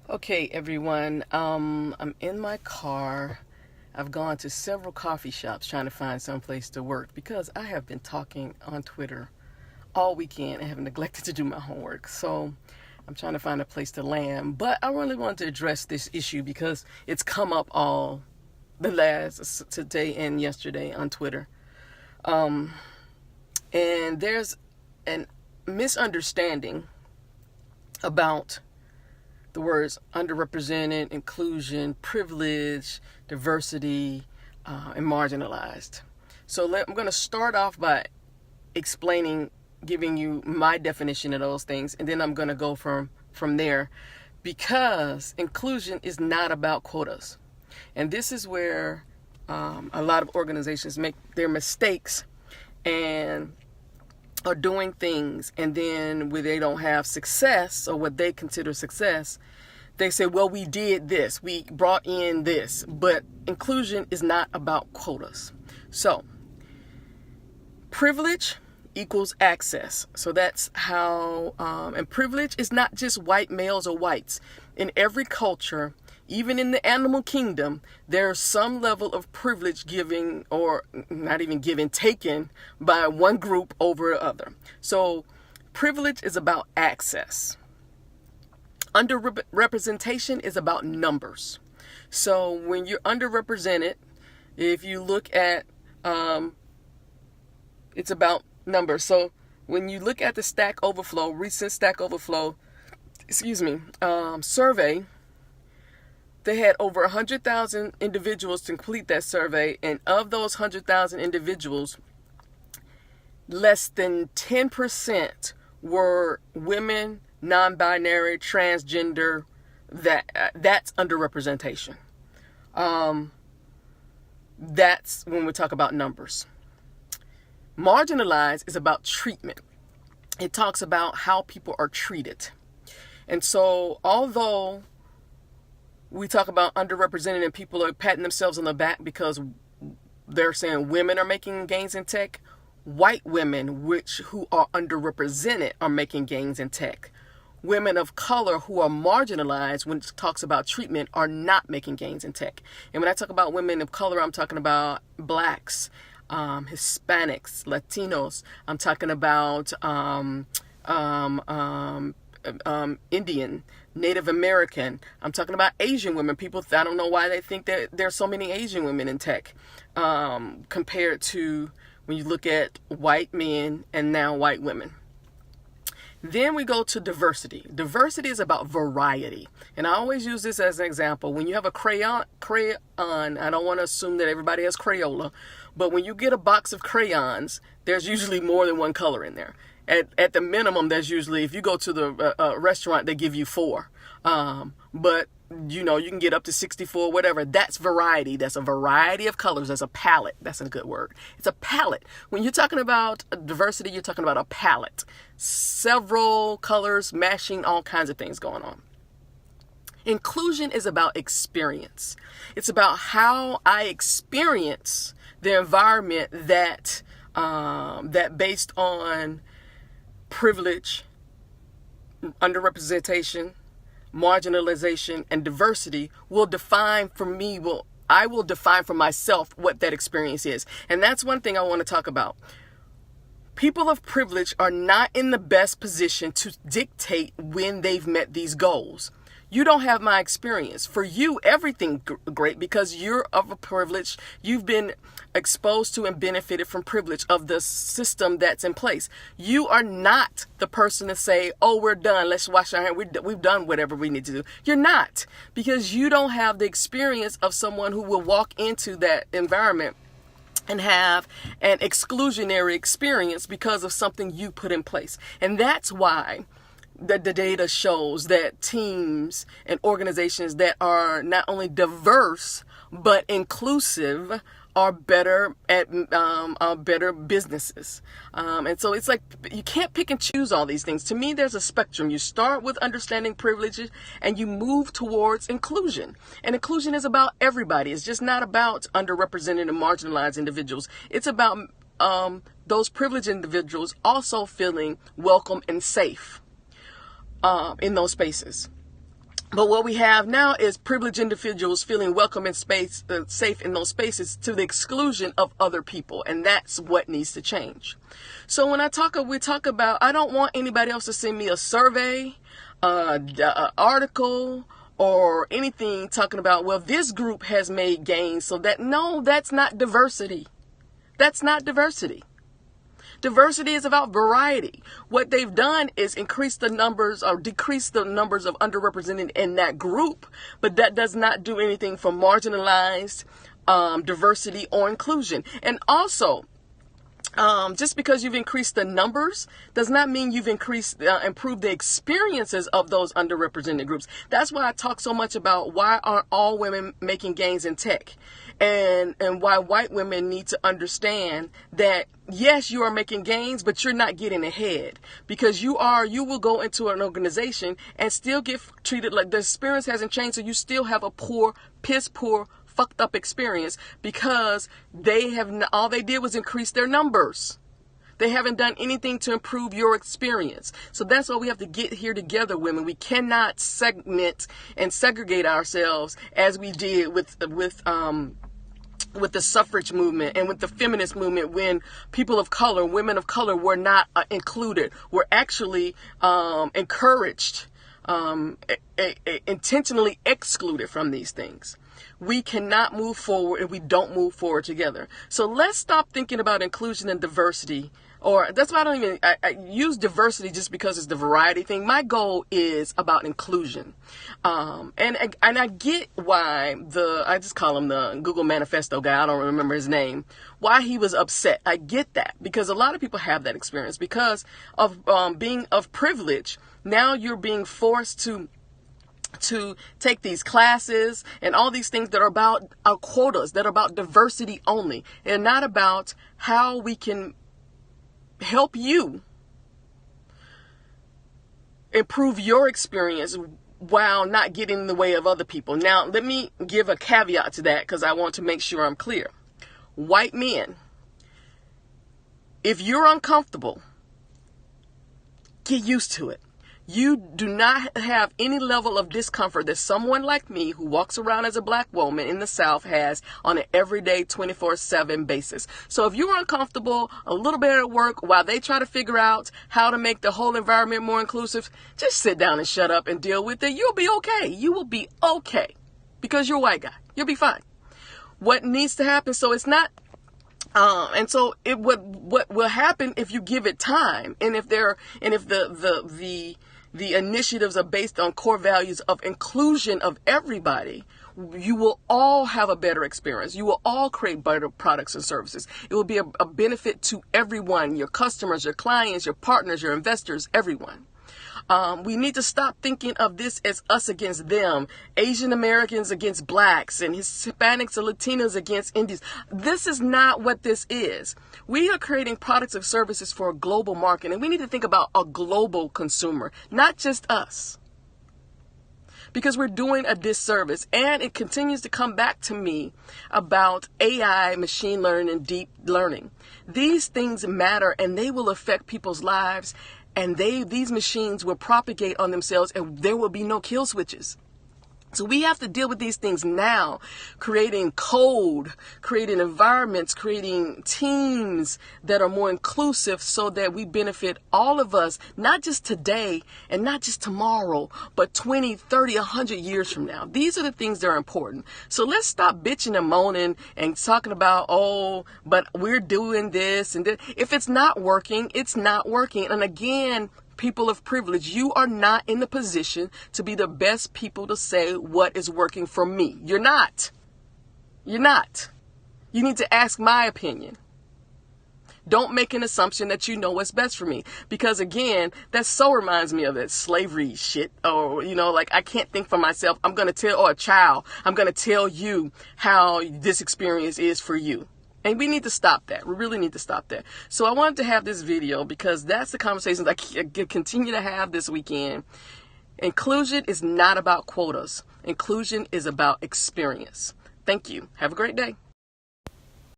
Okay, everyone. I'm in my car. I've gone to several coffee shops trying to find some place to work because I have been talking on Twitter all weekend and have neglected to do my homework. So I'm trying to find a place to land. But I really wanted to address this issue because it's come up all the last today and yesterday on Twitter. And there's an misunderstanding about the words underrepresented, inclusion, privilege, diversity, and marginalized. So I'm going to start off by explaining, giving you my definition of those things, and then I'm going to go from there, because inclusion is not about quotas. And this is where a lot of organizations make their mistakes and are doing things, and then when they don't have success or what they consider success, they say, well, we did this, we brought in this. But inclusion is not about quotas. So privilege equals access. So that's how, and privilege is not just white males or whites. In every culture, even in the animal kingdom, there's some level of privilege giving, or not even given, taken by one group over other. So privilege is about access. Underrepresentation is about numbers. So when you're underrepresented, if you look at, it's about numbers. So when you look at the Stack Overflow, recent Stack Overflow, survey, they had over 100,000 individuals to complete that survey, and of those 100,000 individuals, less than 10% were women, non-binary, transgender. That's underrepresentation. That's when we talk about numbers. Marginalized is about treatment. It talks about how people are treated. And so although we talk about underrepresented and people are patting themselves on the back because they're saying women are making gains in tech, white women who are underrepresented are making gains in tech. Women of color who are marginalized, when it talks about treatment, are not making gains in tech. And when I talk about women of color, I'm talking about blacks, Hispanics, Latinos. I'm talking about Indian, Native American. I'm talking about Asian women. People, I don't know why they think that there's so many Asian women in tech, compared to when you look at white men and now white women. Then we go to diversity. Diversity is about variety. And I always use this as an example. When you have a crayon, I don't want to assume that everybody has Crayola, but when you get a box of crayons, there's usually more than one color in there. At the minimum, there's usually, if you go to the restaurant, they give you 4. But you can get up to 64, whatever. That's variety. That's a variety of colors. That's a palette. That's a good word. It's a palette. When you're talking about diversity, you're talking about a palette. Several colors, mashing, all kinds of things going on. Inclusion is about experience. It's about how I experience the environment that based on privilege, underrepresentation, marginalization, and diversity will define for me, I will define for myself what that experience is. And that's one thing I want to talk about. People of privilege are not in the best position to dictate when they've met these goals. You don't have my experience. For you, everything great because you're of a privilege. You've been exposed to and benefited from privilege of the system that's in place. You are not the person to say, oh, we're done. Let's wash our hands. We've done whatever we need to do. You're not, because you don't have the experience of someone who will walk into that environment and have an exclusionary experience because of something you put in place. And that's why the data shows that teams and organizations that are not only diverse but inclusive are better at better businesses. And so it's like you can't pick and choose all these things. To me, there's a spectrum. You start with understanding privileges and you move towards inclusion. And inclusion is about everybody. It's just not about underrepresented and marginalized individuals. It's about those privileged individuals also feeling welcome and safe in those spaces. But what we have now is privileged individuals feeling welcome and safe in those spaces to the exclusion of other people. And that's what needs to change. So when we talk about, I don't want anybody else to send me a survey, article, or anything talking about, well, this group has made gains. So no, that's not diversity. That's not diversity. Diversity is about variety. What they've done is increase the numbers or decrease the numbers of underrepresented in that group, but that does not do anything for marginalized diversity or inclusion. And also, just because you've increased the numbers does not mean you've improved the experiences of those underrepresented groups. That's why I talk so much about why aren't all women making gains in tech, and why white women need to understand that yes, you are making gains, but you're not getting ahead, because you will go into an organization and still get treated like the experience hasn't changed. So you still have a piss poor, fucked up experience, because all they did was increase their numbers. They haven't done anything to improve your experience. So that's why we have to get here together, women. We cannot segment and segregate ourselves as we did with the suffrage movement and with the feminist movement, when people of color, women of color, were not included, were actually encouraged, intentionally excluded from these things. We cannot move forward if we don't move forward together. So let's stop thinking about inclusion and diversity. Or that's why I use diversity just because it's the variety thing. My goal is about inclusion. And I get why I just call him the Google Manifesto guy. I don't remember his name. Why he was upset. I get that, because a lot of people have that experience because of being of privilege. Now you're being forced to take these classes and all these things that are about our quotas, that are about diversity only, and not about how we can help you improve your experience while not getting in the way of other people. Now, let me give a caveat to that, because I want to make sure I'm clear. White men, if you're uncomfortable, get used to it. You do not have any level of discomfort that someone like me, who walks around as a black woman in the South, has on an everyday 24/7 basis. So if you're uncomfortable a little bit at work while they try to figure out how to make the whole environment more inclusive, just sit down and shut up and deal with it. You'll be okay. You will be okay, because you're a white guy. You'll be fine. What needs to happen, so it's not what will happen if you give it time, and if the initiatives are based on core values of inclusion of everybody, you will all have a better experience. You will all create better products and services. It will be a benefit to everyone, your customers, your clients, your partners, your investors, everyone. We need to stop thinking of this as us against them, Asian Americans against blacks, and Hispanics and Latinos against Indians. This is not what this is. We are creating products and services for a global market, and we need to think about a global consumer, not just us, because we're doing a disservice. And it continues to come back to me about AI, machine learning, and deep learning. These things matter, and they will affect people's lives. And these machines will propagate on themselves, and there will be no kill switches. So we have to deal with these things now, creating code, creating environments, creating teams that are more inclusive, so that we benefit all of us, not just today and not just tomorrow, but 20, 30, 100 years from now. These are the things that are important. So let's stop bitching and moaning and talking about, but we're doing this and that. If it's not working, it's not working. And again, people of privilege, you are not in the position to be the best people to say what is working for me. You're not. You're not. You need to ask my opinion. Don't make an assumption that you know what's best for me. Because again, that so reminds me of that slavery shit. Or, like, I can't think for myself. I'm going to tell you how this experience is for you. And we need to stop that. We really need to stop that. So I wanted to have this video because that's the conversations I continue to have this weekend. Inclusion is not about quotas. Inclusion is about experience. Thank you. Have a great day.